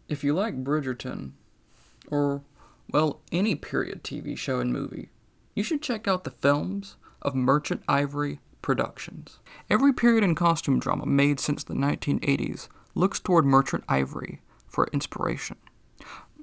If you like Bridgerton, or, well, any period TV show and movie, you should check out the films of Merchant Ivory Productions. Every period and costume drama made since the 1980s looks toward Merchant Ivory for inspiration.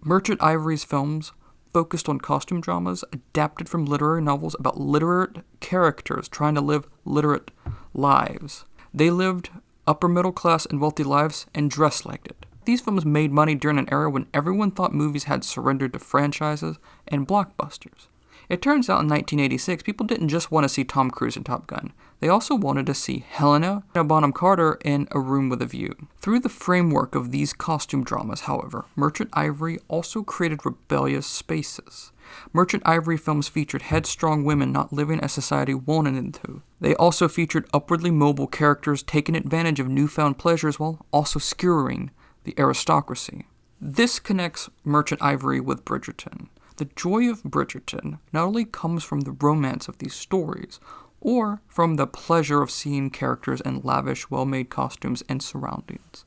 Merchant Ivory's films focused on costume dramas adapted from literary novels about literate characters trying to live literate lives. They lived upper middle class and wealthy lives and dressed like it. These films made money during an era when everyone thought movies had surrendered to franchises and blockbusters. It turns out in 1986, people didn't just want to see Tom Cruise in Top Gun. They also wanted to see Helena Bonham Carter in A Room with a View. Through the framework of these costume dramas, however, Merchant Ivory also created rebellious spaces. Merchant Ivory films featured headstrong women not living as society wanted them to. They also featured upwardly mobile characters taking advantage of newfound pleasures while also skewering the aristocracy. This connects Merchant Ivory with Bridgerton. The joy of Bridgerton not only comes from the romance of these stories, or from the pleasure of seeing characters in lavish, well-made costumes and surroundings.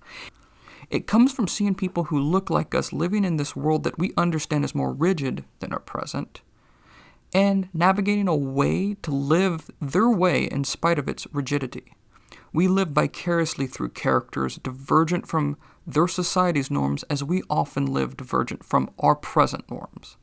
It comes from seeing people who look like us living in this world that we understand is more rigid than our present, and navigating a way to live their way in spite of its rigidity. We live vicariously through characters divergent from their society's norms as we often live divergent from our present norms.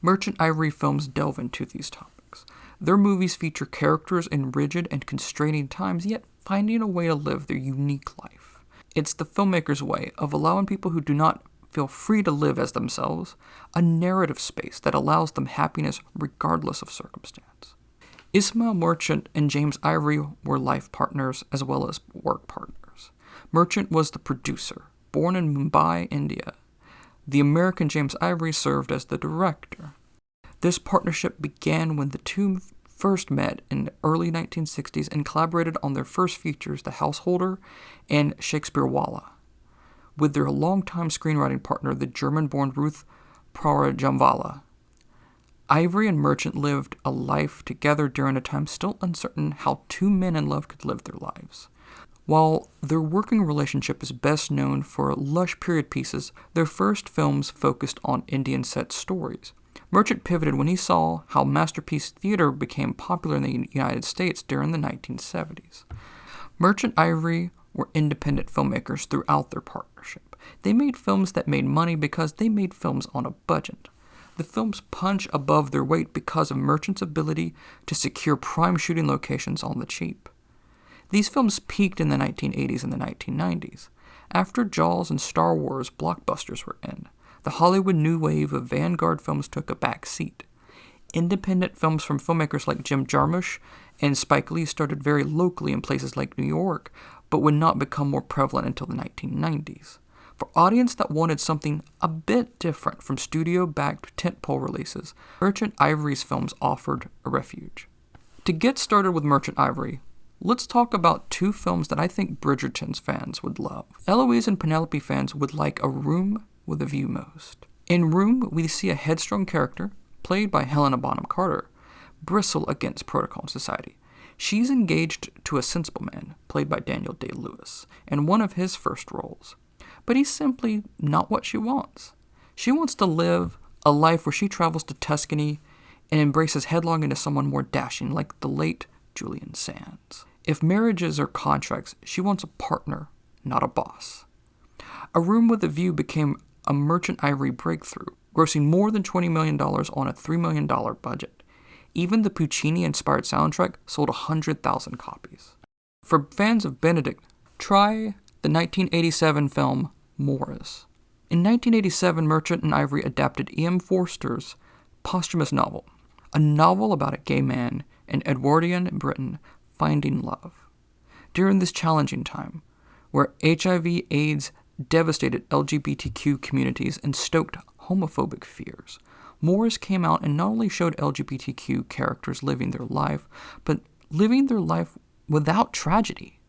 Merchant Ivory films delve into these topics. Their movies feature characters in rigid and constraining times, yet finding a way to live their unique life. It's the filmmaker's way of allowing people who do not feel free to live as themselves a narrative space that allows them happiness regardless of circumstance. Ismail Merchant and James Ivory were life partners as well as work partners. Merchant was the producer, born in Mumbai, India. The American James Ivory served as the director. This partnership began when the two first met in the early 1960s and collaborated on their first features, The Householder and Shakespeare Walla, with their longtime screenwriting partner, the German-born Ruth Prara-Jamvala. Ivory and Merchant lived a life together during a time still uncertain how two men in love could live their lives. While their working relationship is best known for lush period pieces, their first films focused on Indian set stories. Merchant pivoted when he saw how masterpiece theater became popular in the United States during the 1970s. Merchant Ivory were independent filmmakers throughout their partnership. They made films that made money because they made films on a budget. The films punch above their weight because of Merchant's ability to secure prime shooting locations on the cheap. These films peaked in the 1980s and the 1990s. After Jaws and Star Wars, blockbusters were in. The Hollywood new wave of vanguard films took a back seat. Independent films from filmmakers like Jim Jarmusch and Spike Lee started very locally in places like New York, but would not become more prevalent until the 1990s. For audience that wanted something a bit different from studio-backed tentpole releases, Merchant Ivory's films offered a refuge. To get started with Merchant Ivory, let's talk about two films that I think Bridgerton's fans would love. Eloise and Penelope fans would like A Room with a View most. In Room, we see a headstrong character, played by Helena Bonham Carter, bristle against protocol in society. She's engaged to a sensible man, played by Daniel Day-Lewis, in one of his first roles. But he's simply not what she wants. She wants to live a life where she travels to Tuscany and embraces headlong into someone more dashing, like the late Julian Sands. If marriages are contracts, she wants a partner, not a boss. A Room with a View became a Merchant Ivory breakthrough, grossing more than $20 million on a $3 million budget. Even the Puccini-inspired soundtrack sold 100,000 copies. For fans of Benedict, try the 1987 film Morris. In 1987, Merchant and Ivory adapted E.M. Forster's posthumous novel, a novel about a gay man in Edwardian Britain finding love. During this challenging time, where HIV/AIDS devastated LGBTQ communities and stoked homophobic fears, Morris came out and not only showed LGBTQ characters living their life, but living their life without tragedy.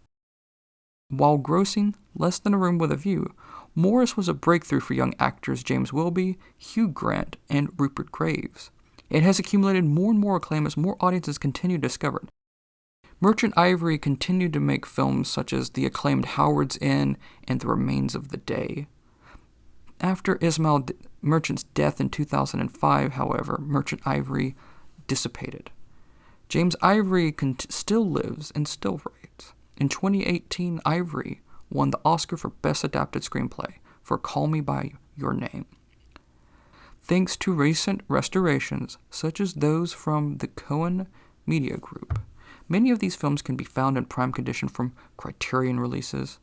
While grossing less than A Room with a View, Morris was a breakthrough for young actors James Wilby, Hugh Grant, and Rupert Graves. It has accumulated more and more acclaim as more audiences continue to discover it. Merchant Ivory continued to make films such as the acclaimed Howard's Inn and The Remains of the Day. After Ismail Merchant's death in 2005, however, Merchant Ivory dissipated. James Ivory still lives and still writes. In 2018, Ivory won the Oscar for Best Adapted Screenplay for Call Me By Your Name. Thanks to recent restorations, such as those from the Cohen Media Group, many of these films can be found in prime condition from Criterion releases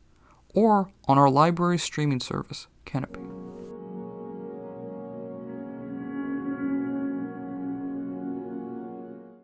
or on our library streaming service, Canopy.